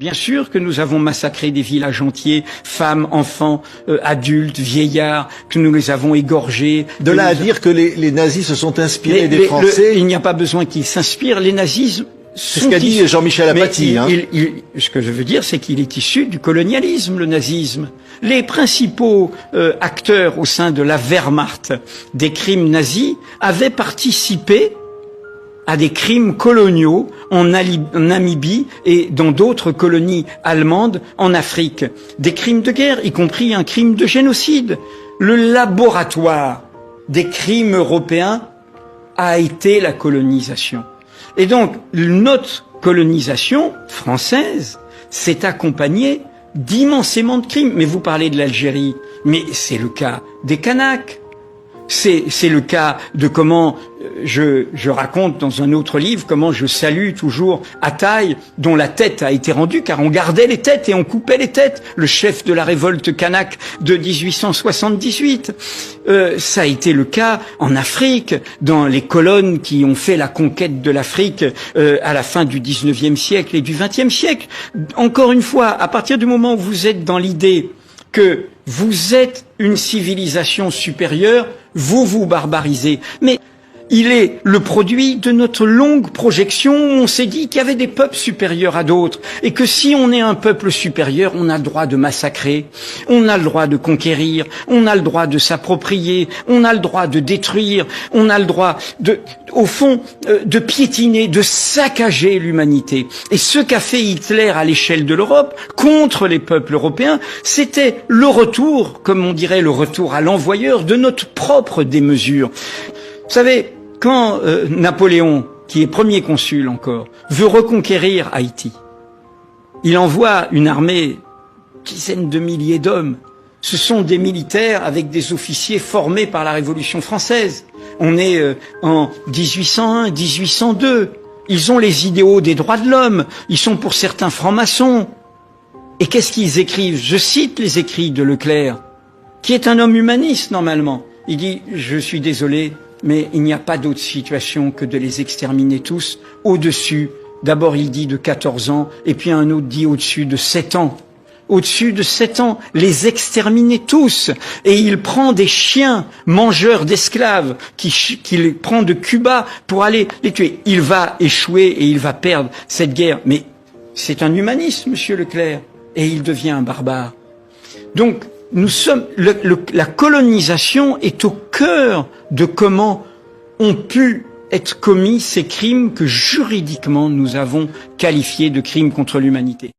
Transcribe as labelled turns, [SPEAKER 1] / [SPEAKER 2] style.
[SPEAKER 1] Bien sûr que nous avons massacré des villages entiers, femmes, enfants, adultes, vieillards, que nous les avons égorgés.
[SPEAKER 2] De là à dire que les nazis se sont inspirés des Français.
[SPEAKER 1] Il n'y a pas besoin qu'ils s'inspirent. Les nazis
[SPEAKER 2] c'est ce qu'a dit Jean-Michel Apathy.
[SPEAKER 1] Ce que je veux dire, c'est qu'il est issu du colonialisme, le nazisme. Les principaux acteurs au sein de la Wehrmacht des crimes nazis avaient participé à des crimes coloniaux en Namibie et dans d'autres colonies allemandes en Afrique. Des crimes de guerre, y compris un crime de génocide. Le laboratoire des crimes européens a été la colonisation. Et donc, notre colonisation française s'est accompagnée d'immensément de crimes. Mais vous parlez de l'Algérie, mais c'est le cas des Kanaks. C'est le cas de comment je raconte dans un autre livre comment je salue toujours Ataï, dont la tête a été rendue, car on gardait les têtes et on coupait les têtes, le chef de la révolte kanak de 1878. Ça a été le cas en Afrique, dans les colonnes qui ont fait la conquête de l'Afrique à la fin du 19e siècle et du 20e siècle. Encore une fois, à partir du moment où vous êtes dans l'idée que vous êtes une civilisation supérieure, vous vous barbarisez. Mais il est le produit de notre longue projection où on s'est dit qu'il y avait des peuples supérieurs à d'autres et que si on est un peuple supérieur, on a le droit de massacrer, on a le droit de conquérir, on a le droit de s'approprier, on a le droit de détruire, on a le droit au fond, de piétiner, de saccager l'humanité. Et ce qu'a fait Hitler à l'échelle de l'Europe contre les peuples européens, c'était le retour, comme on dirait le retour à l'envoyeur, de notre propre démesure. Vous savez, quand Napoléon, qui est premier consul encore, veut reconquérir Haïti, il envoie une armée, dizaines de milliers d'hommes. Ce sont des militaires avec des officiers formés par la Révolution française. On est en 1801, 1802. Ils ont les idéaux des droits de l'homme. Ils sont pour certains francs-maçons. Et qu'est-ce qu'ils écrivent? Je cite les écrits de Leclerc, qui est un homme humaniste normalement. Il dit « Je suis désolé, mais il n'y a pas d'autre situation que de les exterminer tous au-dessus ». D'abord il dit de 14 ans, et puis un autre dit au-dessus de 7 ans. Au-dessus de 7 ans, les exterminer tous. Et il prend des chiens mangeurs d'esclaves qu'il prend de Cuba pour aller les tuer. Il va échouer et il va perdre cette guerre. Mais c'est un humaniste, monsieur Leclerc, et il devient un barbare. Donc, la colonisation est au cœur de comment ont pu être commis ces crimes que juridiquement nous avons qualifiés de crimes contre l'humanité.